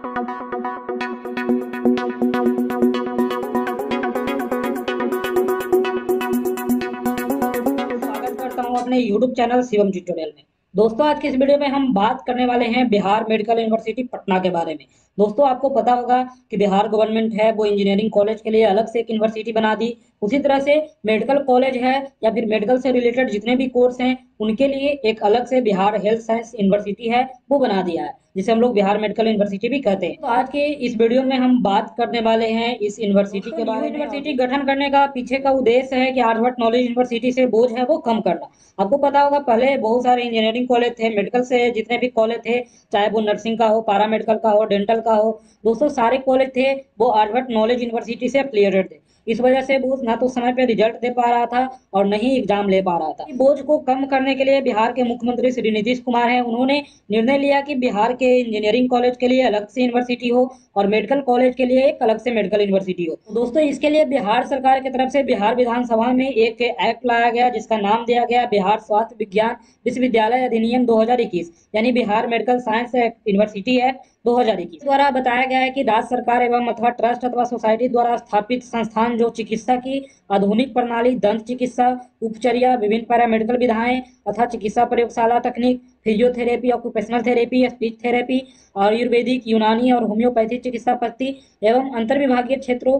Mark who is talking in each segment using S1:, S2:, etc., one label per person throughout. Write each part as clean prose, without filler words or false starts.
S1: स्वागत करता हूं अपने YouTube चैनल शिवम ट्यूटोरियल में। दोस्तों, आज की इस वीडियो में हम बात करने वाले हैं बिहार मेडिकल यूनिवर्सिटी पटना के बारे में। दोस्तों, आपको पता होगा कि बिहार गवर्नमेंट है वो इंजीनियरिंग कॉलेज के लिए अलग से एक यूनिवर्सिटी बना दी। उसी तरह से मेडिकल कॉलेज है या फिर मेडिकल से रिलेटेड जितने भी कोर्स हैं उनके लिए एक अलग से बिहार हेल्थ साइंस यूनिवर्सिटी है वो बना दिया है, जिसे हम लोग बिहार मेडिकल यूनिवर्सिटी भी कहते हैं। तो आज के इस वीडियो में हम बात करने वाले हैं इस यूनिवर्सिटी के बारे में। यूनिवर्सिटी गठन करने का पीछे का उद्देश्य है कि आर्यभट्ट नॉलेज यूनिवर्सिटी से बोझ है वो कम करना। आपको पता होगा पहले बहुत सारे इंजीनियरिंग कॉलेज थे, मेडिकल से जितने भी कॉलेज थे, चाहे वो नर्सिंग का हो, पारा मेडिकल का हो, डेंटल का हो, दोस्तों सारे कॉलेज थे वो आर्यभट्ट नॉलेज यूनिवर्सिटी से एफिलिएटेड थे। इस वजह से वो ना तो समय पे रिजल्ट दे पा रहा था और न ही एग्जाम ले पा रहा था। बोझ को कम करने के लिए बिहार के मुख्यमंत्री श्री नीतीश कुमार हैं, उन्होंने निर्णय लिया कि बिहार के इंजीनियरिंग कॉलेज के लिए अलग से यूनिवर्सिटी हो और मेडिकल कॉलेज के लिए एक अलग से मेडिकल यूनिवर्सिटी हो। तो दोस्तों, इसके लिए बिहार सरकार की तरफ से बिहार विधानसभा में एक एक्ट लाया गया जिसका नाम दिया गया बिहार स्वास्थ्य विज्ञान विश्वविद्यालय अधिनियम 2021, यानी Bihar medical science university act 2021 द्वारा बताया गया है कि राज्य सरकार एवं अथवा ट्रस्ट अथवा सोसाइटी द्वारा स्थापित संस्थान जो चिकित्सा की आधुनिक प्रणाली, दंत चिकित्सा, उपचर्या, विभिन्न पैरामेडिकल विधाएं तथा चिकित्सा प्रयोगशाला तकनीक, physiotherapy, occupational therapy, speech therapy, Ayurvedic, यूनानी और होम्योपैथी चिकित्सा पद्धति एवं अंतर विभागीय क्षेत्रों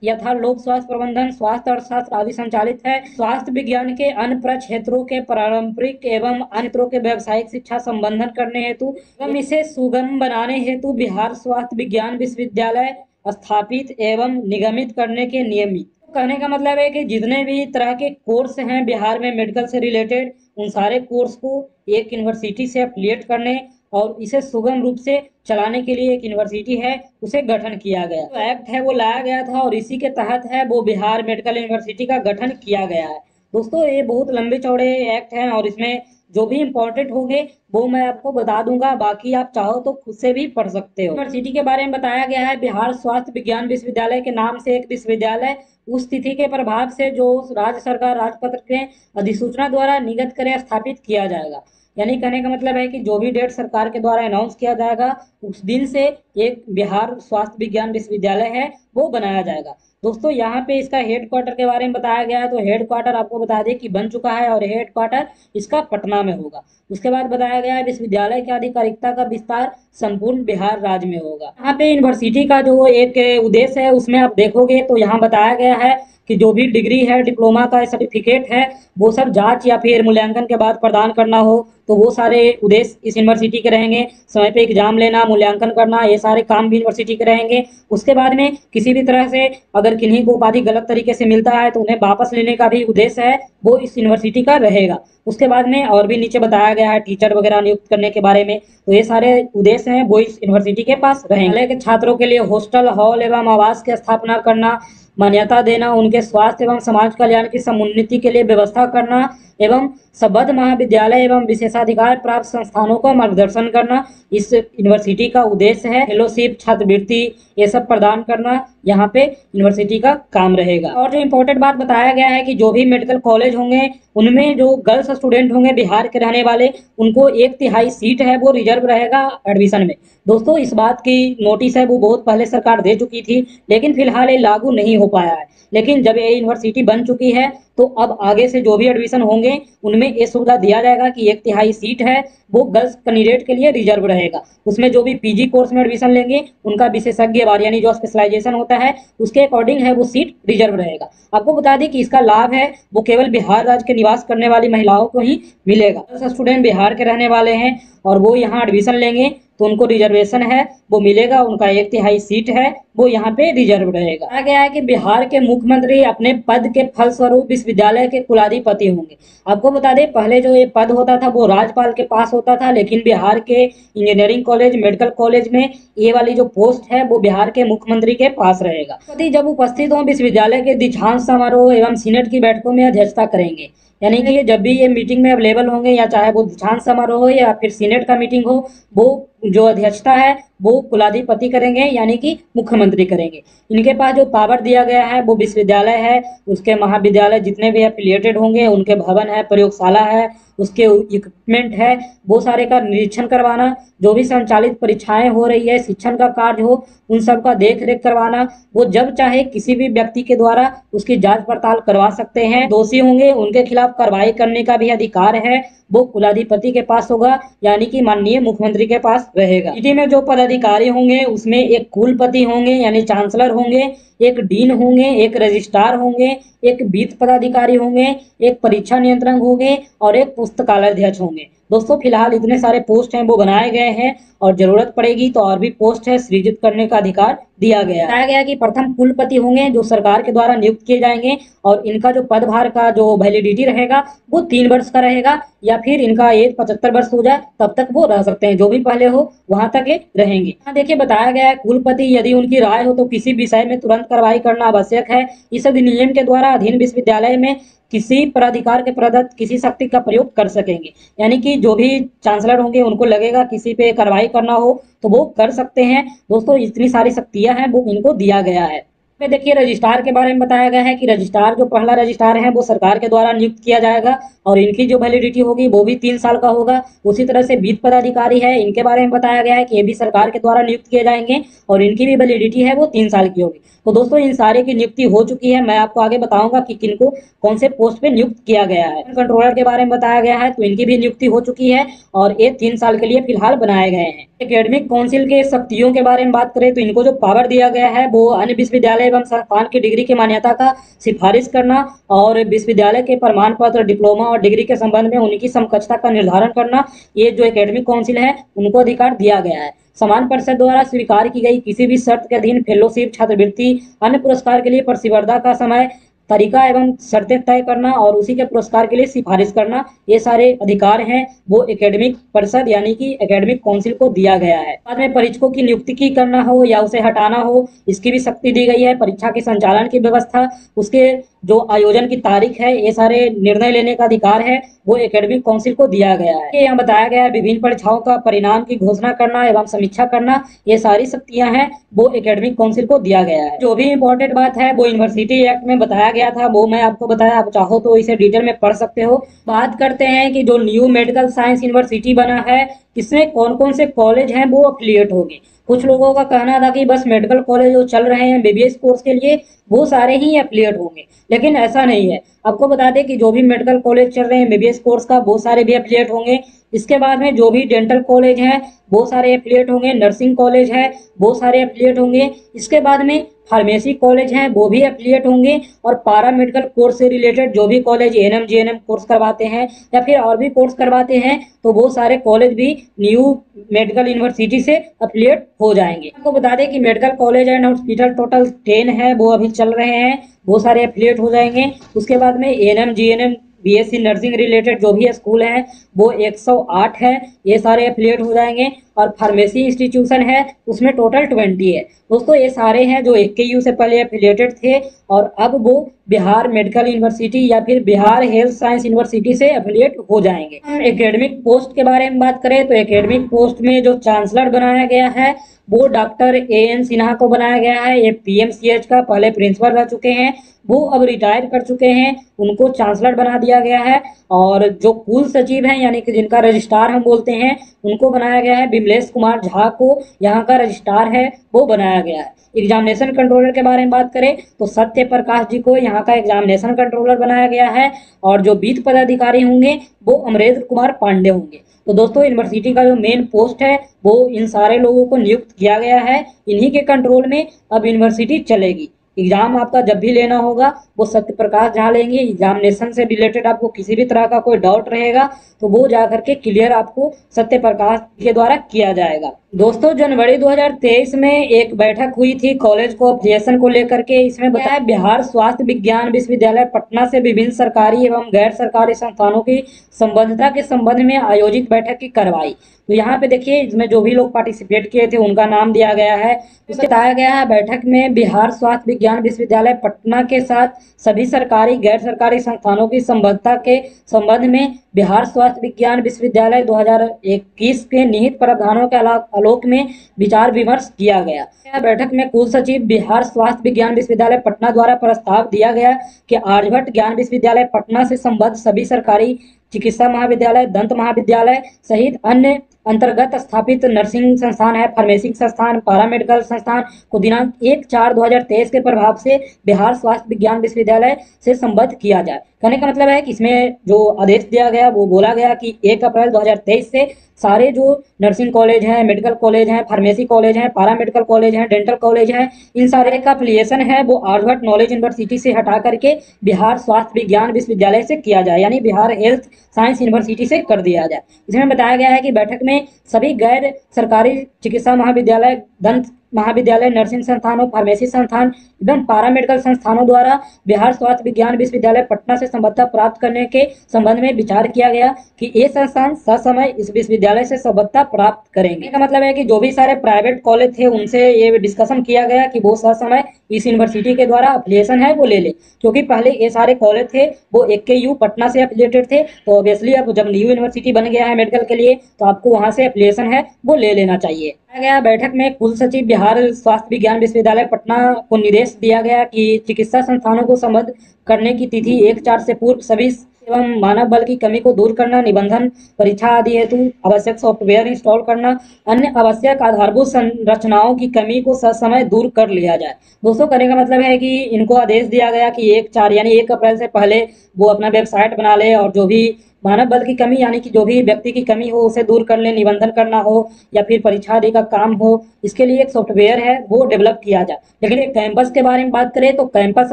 S1: यथा लोक स्वास्थ्य प्रबंधन, स्वास्थ्य अर्थशास्त्र आदि संचालित है। स्वास्थ्य विज्ञान के अन्य प्रक्षेत्रों के पारंपरिक एवं अन्य क्षेत्रों के व्यावसायिक शिक्षा संबंधन करने हेतु एवं इसे सुगम बनाने हेतु बिहार स्वास्थ्य विज्ञान विश्वविद्यालय स्थापित एवं निगमित करने के नियमित। कहने का मतलब है कि जितने भी तरह के कोर्स हैं बिहार में मेडिकल से रिलेटेड, उन सारे कोर्स को एक यूनिवर्सिटी से एफिलिएट करने और इसे सुगम रूप से चलाने के लिए एक यूनिवर्सिटी है उसे गठन किया गया। तो एक्ट है वो लाया गया था और इसी के तहत है वो बिहार मेडिकल यूनिवर्सिटी का गठन किया गया है। दोस्तों, ये बहुत लंबे चौड़े एक्ट हैं और इसमें जो भी इम्पोर्टेंट होंगे वो मैं आपको बता दूंगा, बाकी आप चाहो तो खुद से भी पढ़ सकते हो। यूनिवर्सिटी के बारे में बताया गया है बिहार स्वास्थ्य विज्ञान विश्वविद्यालय के नाम से एक विश्वविद्यालय उस तिथि के प्रभाव से जो राज्य सरकार राजपत्र के अधिसूचना द्वारा निगत करे स्थापित किया जाएगा। यानी कहने का मतलब है कि जो भी डेट सरकार के द्वारा अनाउंस किया जाएगा उस दिन से एक बिहार स्वास्थ्य विज्ञान विश्वविद्यालय है वो बनाया जाएगा। दोस्तों, यहाँ पे इसका हेड क्वार्टर के बारे में बताया गया है, तो हेड क्वार्टर आपको बता दें कि बन चुका है और हेड क्वार्टर इसका पटना में होगा। उसके बाद बताया गया है विश्वविद्यालय की आधिकारिकता का विस्तार संपूर्ण बिहार राज्य में होगा। यहाँ पे यूनिवर्सिटी का जो एक उद्देश्य है उसमें आप देखोगे तो यहाँ बताया गया है कि जो भी डिग्री है, डिप्लोमा का सर्टिफिकेट है, वो सब जांच या फिर मूल्यांकन के बाद प्रदान करना हो, तो वो सारे उद्देश्य इस यूनिवर्सिटी के रहेंगे। समय पे एग्जाम लेना, मूल्यांकन करना, ये सारे काम भी यूनिवर्सिटी के रहेंगे। उसके बाद में किसी भी तरह से अगर किन्हीं को उपाधि गलत तरीके से मिलता है तो उन्हें वापस लेने का भी उद्देश्य है वो इस यूनिवर्सिटी का रहेगा। उसके बाद में और भी नीचे बताया गया है टीचर वगैरह नियुक्त करने के बारे में, तो ये सारे उद्देश्य हैं वो इस यूनिवर्सिटी के पास रहेंगे। के छात्रों के लिए हॉस्टल, हॉल एवं आवास की स्थापना करना, मान्यता देना, उनके स्वास्थ्य एवं समाज कल्याण की समुन्नति के लिए व्यवस्था करना एवं संबद्ध महाविद्यालय एवं विशेषाधिकार प्राप्त संस्थानों का मार्गदर्शन करना इस यूनिवर्सिटी का उद्देश्य है। फेलोशिप, छात्रवृत्ति, ये सब प्रदान करना यहाँ पे यूनिवर्सिटी का काम रहेगा। और जो इम्पोर्टेंट बात बताया गया है कि जो भी मेडिकल कॉलेज होंगे उनमें जो गर्ल्स स्टूडेंट होंगे बिहार के रहने वाले, उनको 1/3 सीट है वो रिजर्व रहेगा एडमिशन में। दोस्तों, इस बात की नोटिस है वो बहुत पहले सरकार दे चुकी थी, लेकिन फिलहाल ये लागू नहीं हो पाया है। लेकिन जब ये यूनिवर्सिटी बन चुकी है तो अब आगे से जो भी एडमिशन होंगे उनमें ये सुविधा दिया जाएगा कि 1/3 सीट है वो गर्ल्स कैंडिडेट के लिए रिजर्व रहेगा। उसमें जो भी पीजी कोर्स में एडमिशन लेंगे उनका विशेषज्ञ वार यानी जो स्पेशलाइजेशन होता है उसके अकॉर्डिंग है वो सीट रिजर्व रहेगा। आपको बता दें कि इसका लाभ है वो केवल बिहार राज्य के निवास करने वाली महिलाओं को ही मिलेगा। स्टूडेंट बिहार के रहने वाले हैं और वो यहाँ एडमिशन लेंगे तो उनको रिजर्वेशन है वो मिलेगा, उनका 1/3 सीट है वो यहाँ पे रिजर्व रहेगा। कहा गया है कि बिहार के मुख्यमंत्री अपने पद के फलस्वरूप विश्वविद्यालय के कुलाधिपति होंगे। आपको बता दें पहले जो ये पद होता था वो राज्यपाल के पास होता था, लेकिन बिहार के इंजीनियरिंग कॉलेज, मेडिकल कॉलेज में ये वाली जो पोस्ट है वो बिहार के मुख्यमंत्री के पास रहेगा। जब उपस्थित हो विश्वविद्यालय के दीक्षांत समारोह एवं सीनेट की बैठकों में अध्यक्षता करेंगे। यानी कि जब भी ये मीटिंग में अवेलेबल होंगे या चाहे वो दीक्षांत समारोह हो या फिर सीनेट का मीटिंग हो, वो जो अध्यक्षता है वो कुलाधिपति करेंगे, यानी कि मुख्यमंत्री करेंगे। इनके पास जो पावर दिया गया है वो विश्वविद्यालय है, उसके महाविद्यालय जितने भी एफिलिएटेड होंगे, उनके भवन है, प्रयोगशाला है, उसके इक्विपमेंट है, वो सारे का निरीक्षण करवाना, जो भी संचालित परीक्षाएं हो रही है, शिक्षण का कार्य हो, उन सब का देख रेख करवाना। वो जब चाहे किसी भी व्यक्ति के द्वारा उसकी जांच पड़ताल करवा सकते हैं। दोषी होंगे उनके खिलाफ कार्रवाई करने का भी अधिकार है, वो कुलाधिपति के पास होगा, यानी कि माननीय मुख्यमंत्री के पास रहेगा। यूनिवर्सिटी में जो पदाधिकारी होंगे उसमें एक कुलपति होंगे यानी चांसलर होंगे, एक डीन होंगे, एक रजिस्ट्रार होंगे, एक वित्त पदाधिकारी होंगे, एक परीक्षा नियंत्रक होंगे और एक पुस्तकालय अध्यक्ष होंगे। दोस्तों फिलहाल इतने सारे पोस्ट हैं वो बनाए गए हैं, और जरूरत पड़ेगी तो और भी पोस्ट है सृजित करने का अधिकार दिया गया। बताया गया कि प्रथम कुलपति होंगे जो सरकार के द्वारा नियुक्त किए जाएंगे, और इनका जो पदभार का जो वैलिडिटी रहेगा वो 3 वर्ष का रहेगा, या फिर इनका एज 75 वर्ष हो जाए तब तक वो रह सकते हैं, जो भी पहले हो वहां तक ये रहेंगे। यहाँ देखिए बताया गया है कुलपति यदि उनकी राय हो तो किसी विषय में तुरंत कार्रवाई करना आवश्यक है। इस अधिनियम के द्वारा अधीन विश्वविद्यालय में किसी प्राधिकार के प्रदत्त किसी शक्ति का प्रयोग कर सकेंगे, यानी कि जो भी चांसलर होंगे उनको लगेगा किसी पे कार्रवाई करना हो तो वो कर सकते हैं। दोस्तों इतनी सारी शक्तियां हैं वो इनको दिया गया है। में देखिए रजिस्ट्रार के बारे में बताया गया है कि रजिस्ट्रार जो पहला रजिस्ट्रार है वो सरकार के द्वारा नियुक्त किया जाएगा, और इनकी जो वैलिडिटी होगी वो भी 3 साल का होगा। उसी तरह से वित्त पदाधिकारी है, इनके बारे में बताया गया है कि ये भी सरकार के द्वारा नियुक्त किए जाएंगे, और इनकी भी वैलिडिटी है वो 3 साल की होगी। तो दोस्तों इन सारे की नियुक्ति हो चुकी है, मैं आपको आगे बताऊंगा कि किनको कौन से पोस्ट पे नियुक्त किया गया है। कंट्रोलर के बारे में बताया गया है तो इनकी भी नियुक्ति हो चुकी है, और ये 3 साल के लिए फिलहाल बनाए गए हैं। एकेडमिक काउंसिल के शक्तियों के बारे में बात करें तो इनको जो पावर दिया गया है वो अन्य विश्वविद्यालय एवं संस्थान की डिग्री की मान्यता का सिफारिश करना, और विश्वविद्यालय के प्रमाण पत्र, डिप्लोमा और डिग्री के संबंध में उनकी समकक्षता का निर्धारण करना, ये जो एकेडमिक काउंसिल है उनको अधिकार दिया गया है। समान परिषद द्वारा स्वीकार की गई किसी भी शर्त के अधीन फेलोशिप, छात्रवृत्ति, अन्य पुरस्कार के लिए प्रतिस्पर्धा का समय, तरीका एवं शर्तें तय करना और उसी के पुरस्कार के लिए सिफारिश करना, ये सारे अधिकार हैं वो एकेडमिक परिषद यानी कि एकेडमिक काउंसिल को दिया गया है। बाद में परीक्षकों की नियुक्ति की करना हो या उसे हटाना हो, इसकी भी शक्ति दी गई है। परीक्षा के संचालन की व्यवस्था, उसके जो आयोजन की तारीख है, ये सारे निर्णय लेने का अधिकार है वो एकेडमिक काउंसिल को दिया गया है। यहाँ बताया गया है विभिन्न परीक्षाओं का परिणाम की घोषणा करना एवं समीक्षा करना, ये सारी शक्तियां हैं वो एकेडमिक काउंसिल को दिया गया है। जो भी इंपॉर्टेंट बात है वो यूनिवर्सिटी एक्ट में बताया गया था, वो मैं आपको बताया, आप चाहो तो इसे डिटेल में पढ़ सकते हो। बात करते हैं कि जो न्यू मेडिकल साइंस यूनिवर्सिटी बना है इसमें कौन कौन से कॉलेज हैं वो अफिलिएट होंगे। कुछ लोगों का कहना था कि बस मेडिकल कॉलेज जो चल रहे हैं एमबीबीएस कोर्स के लिए वो सारे ही एफिलिएट होंगे, लेकिन ऐसा नहीं है। आपको बता दें कि जो भी मेडिकल कॉलेज चल रहे हैं एमबीबीएस कोर्स का वो सारे भी एफिलिएट होंगे। इसके बाद में जो भी डेंटल कॉलेज हैं वो सारे एफिलिएट होंगे, नर्सिंग कॉलेज है वो सारे एफिलिएट होंगे। इसके बाद में फार्मेसी कॉलेज हैं वो भी एफिलिएट होंगे, और पारा मेडिकल कोर्स से रिलेटेड जो भी कॉलेज एएनएम जीएनएम कोर्स करवाते हैं या फिर और भी कोर्स करवाते हैं तो वो सारे कॉलेज भी न्यू मेडिकल यूनिवर्सिटी से एफिलिएट हो जाएंगे। आपको बता दें कि medical college and hospital total 10 है वो अभी चल रहे हैं, वो सारे एफिलिएट हो जाएंगे। उसके बाद में ANM GNM BSc nursing related जो भी स्कूल हैं वो 108 है, ये सारे एफिलिएट हो जाएंगे। और फार्मेसी इंस्टीट्यूशन है उसमें टोटल 20 है। दोस्तों ये सारे हैं जो एकेयू से पहले एफिलिएटेड थे और अब वो बिहार मेडिकल यूनिवर्सिटी या फिर बिहार हेल्थ साइंस यूनिवर्सिटी से एफिलिएट हो जाएंगे। एकेडमिक पोस्ट के बारे में बात करें तो एकेडमिक पोस्ट में जो चांसलर बनाया गया है वो डॉक्टर एएन सिन्हा को बनाया गया है। ये पीएमसीएच का पहले प्रिंसिपल रह चुके हैं, वो अब रिटायर कर चुके हैं, उनको चांसलर बना दिया गया है। और जो कुल सचिव हैं यानी कि जिनका रजिस्ट्रार हम बोलते हैं उनको बनाया गया है विमलेश कुमार झा को, यहाँ का रजिस्ट्रार है वो बनाया गया है। एग्जामिनेशन कंट्रोलर के बारे में बात करें तो सत्य प्रकाश जी को यहाँ का एग्जामिनेशन कंट्रोलर बनाया गया है। और जो वित्त पदाधिकारी होंगे वो अमरेंद्र कुमार पांडे होंगे। तो दोस्तों यूनिवर्सिटी का जो मेन पोस्ट है वो इन सारे लोगों को नियुक्त किया गया है, इन्हीं के कंट्रोल में अब यूनिवर्सिटी चलेगी। एग्जाम आपका जब भी लेना होगा वो सत्य प्रकाश झा लेंगे। एग्जामिनेशन से रिलेटेड आपको किसी भी तरह का कोई डाउट रहेगा तो वो जा करके क्लियर आपको सत्य प्रकाश के द्वारा किया जाएगा। दोस्तों जनवरी 2023 में एक बैठक हुई थी कॉलेज को एफिलिएशन को लेकर के। इसमें बताया बिहार स्वास्थ्य विज्ञान विश्वविद्यालय पटना से विभिन्न सरकारी एवं गैर सरकारी संस्थानों की संबद्धता के संबंध में आयोजित बैठक की कार्रवाई। तो यहाँ पे देखिए इसमें जो भी लोग पार्टिसिपेट किए थे उनका नाम दिया गया है। इसमें बताया गया है बैठक में बिहार स्वास्थ्य विज्ञान विश्वविद्यालय पटना के साथ सभी सरकारी गैर सरकारी संस्थानों की संबद्धता के संबंध में बिहार स्वास्थ्य विज्ञान विश्वविद्यालय 2021 के निहित प्रावधानों के आलोक में विचार विमर्श किया गया। बैठक में कुल सचिव बिहार स्वास्थ्य विज्ञान विश्वविद्यालय पटना द्वारा प्रस्ताव दिया गया कि आर्यभट्ट ज्ञान विश्वविद्यालय पटना से संबद्ध सभी सरकारी चिकित्सा महाविद्यालय, दंत महाविद्यालय सहित अन्य अंतर्गत स्थापित नर्सिंग संस्थान है, फार्मेसी संस्थान, पैरामेडिकल संस्थान को दिनांक 1/4/2023 के प्रभाव से बिहार स्वास्थ्य विज्ञान विश्वविद्यालय से संबद्ध किया जाए। कहने का मतलब है कि इसमें जो आदेश दिया गया वो बोला गया कि 1 अप्रैल 2023 से सारे जो नर्सिंग कॉलेज हैं, मेडिकल कॉलेज हैं, फार्मेसी कॉलेज हैं, पैरामेडिकल कॉलेज हैं, डेंटल कॉलेज हैं, इन सारे का एफिलिएशन है वो आर्यभट्ट नॉलेज यूनिवर्सिटी से हटा करके बिहार स्वास्थ्य विज्ञान विश्वविद्यालय से किया जाए, यानी बिहार हेल्थ साइंस यूनिवर्सिटी से कर दिया जाए। इसमें बताया गया है कि बैठक में सभी गैर सरकारी चिकित्सा महाविद्यालय, दंत महाविद्यालय, नर्सिंग संस्थानों, फार्मेसी संस्थान एवं पैरामेडिकल संस्थानों द्वारा बिहार स्वास्थ्य विज्ञान विश्वविद्यालय पटना से संबद्धता प्राप्त करने के संबंध में विचार किया गया कि ये संस्थान ससमय इस विश्वविद्यालय से संबद्धता प्राप्त करेंगे। इसका मतलब है कि जो भी सारे प्राइवेट कॉलेज थे उनसे ये डिस्कशन किया गया कि वो ससमय इस यूनिवर्सिटी के द्वारा एफिलिएशन है वो ले ले, क्योंकि पहले ये सारे कॉलेज थे वो AKU पटना से एफिलिएटेड थे, तो ऑब्वियसली अब जब न्यू यूनिवर्सिटी बन गया है मेडिकल के लिए तो आपको वहां से एफिलिएशन है वो ले लेना चाहिए। गया बैठक में कुल सचिव बिहार स्वास्थ्य विज्ञान विश्वविद्यालय पटना को निर्देश दिया गया कि चिकित्सा संस्थानों को संबद्ध करने की तिथि 1/4 से पूर्व सभी एवं मानव बल की कमी को दूर करना, निबंधन परीक्षा आदि हेतु आवश्यक सॉफ्टवेयर इंस्टॉल करना, अन्य आवश्यक आधारभूत संरचनाओं की कमी को ससमय दूर कर लिया जाए। दोस्तों कहने का मतलब है कि इनको आदेश दिया गया कि 1/4 यानी 1 अप्रैल से पहले वो अपना वेबसाइट बना ले और जो भी मानव बल की कमी यानी कि जो भी व्यक्ति की कमी हो उसे दूर कर ले, निबंधन करना हो या फिर परीक्षा आदि का काम हो, इसके लिए एक सॉफ्टवेयर है वो डेवलप किया जाए। लेकिन एक कैंपस के बारे में बात करें तो कैंपस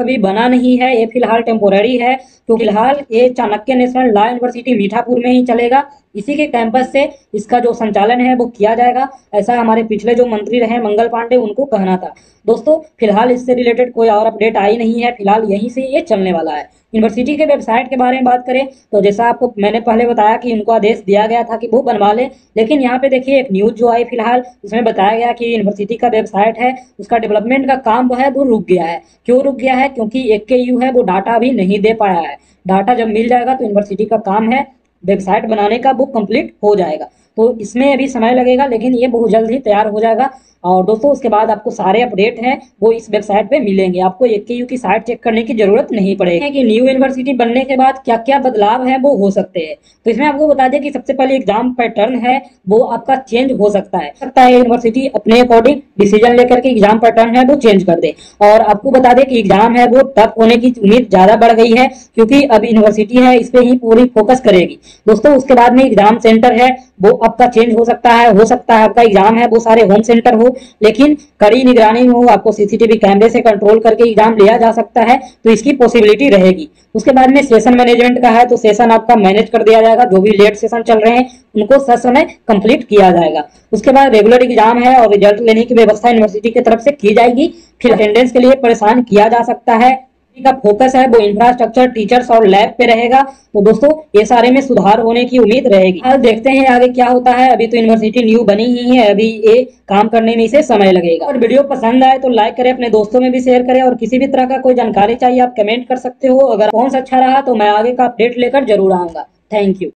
S1: अभी बना नहीं है, ये फिलहाल टेम्पोररी है, तो फिलहाल ये Chanakya national law university Mithapur में ही चलेगा। इसी के कैंपस से इसका जो संचालन है वो किया जाएगा, ऐसा हमारे पिछले जो मंत्री रहे मंगल पांडे उनको कहना था। दोस्तों फिलहाल इससे रिलेटेड कोई और अपडेट आई नहीं है, फिलहाल यहीं से ये चलने वाला है। यूनिवर्सिटी के वेबसाइट के बारे में बात करें तो जैसा आपको मैंने पहले बताया कि इनको आदेश दिया गया था कि वो बनवा ले, लेकिन यहाँ पे देखिए एक न्यूज जो आई फिलहाल उसमें बताया गया कि यूनिवर्सिटी का वेबसाइट है उसका डेवलपमेंट का काम वो है वो रुक गया है। क्यों रुक गया है? क्योंकि AKU है वो डाटा अभी नहीं दे पाया है। डाटा जब मिल जाएगा तो यूनिवर्सिटी का काम है वेबसाइट बनाने का वो कंप्लीट हो जाएगा, तो इसमें अभी समय लगेगा लेकिन ये बहुत जल्द ही तैयार हो जाएगा। और दोस्तों उसके बाद आपको सारे अपडेट हैं वो इस वेबसाइट पे मिलेंगे, आपको AKU की साइट चेक करने की जरूरत नहीं पड़ेगी कि न्यू यूनिवर्सिटी बनने के बाद क्या क्या बदलाव है वो हो सकते हैं। तो इसमें आपको बता दें कि सबसे पहले एग्जाम पैटर्न है वो आपका चेंज हो सकता है यूनिवर्सिटी अपने अकॉर्डिंग डिसीजन लेकर के एग्जाम पैटर्न है वो चेंज कर दे। और आपको बता दें कि एग्जाम है वो टफ होने की उम्मीद ज्यादा बढ़ गई है, क्योंकि अब यूनिवर्सिटी है इस पे ही पूरी फोकस करेगी। दोस्तों उसके बाद में एग्जाम सेंटर है वो आपका चेंज हो सकता है आपका एग्जाम है वो सारे होम सेंटर हो, लेकिन कड़ी निगरानी में हो, आपको CCTV कैमरे से कंट्रोल करके एग्जाम लिया जा सकता है, तो इसकी पॉसिबिलिटी रहेगी। उसके बाद में सेशन मैनेजमेंट का है तो सेशन आपका मैनेज कर दिया जाएगा, जो भी लेट सेशन चल रहे हैं उनको ससमय कंप्लीट किया जाएगा। उसके बाद रेगुलर एग्जाम है और रिजल्ट लेने की व्यवस्था यूनिवर्सिटी की तरफ से की जाएगी। फिर अटेंडेंस के लिए परेशान किया जा सकता है, का फोकस है वो इंफ्रास्ट्रक्चर, टीचर्स और लैब पे रहेगा। तो दोस्तों ये सारे में सुधार होने की उम्मीद रहेगी। अब देखते हैं आगे क्या होता है, अभी तो यूनिवर्सिटी न्यू बनी ही है, अभी ये काम करने में इसे समय लगेगा। और वीडियो पसंद आए तो लाइक करें, अपने दोस्तों में भी शेयर करें, और किसी भी तरह का कोई जानकारी चाहिए आप कमेंट कर सकते हो। अगर कौन सा अच्छा रहा तो मैं आगे का अपडेट लेकर जरूर आऊंगा। Thank you.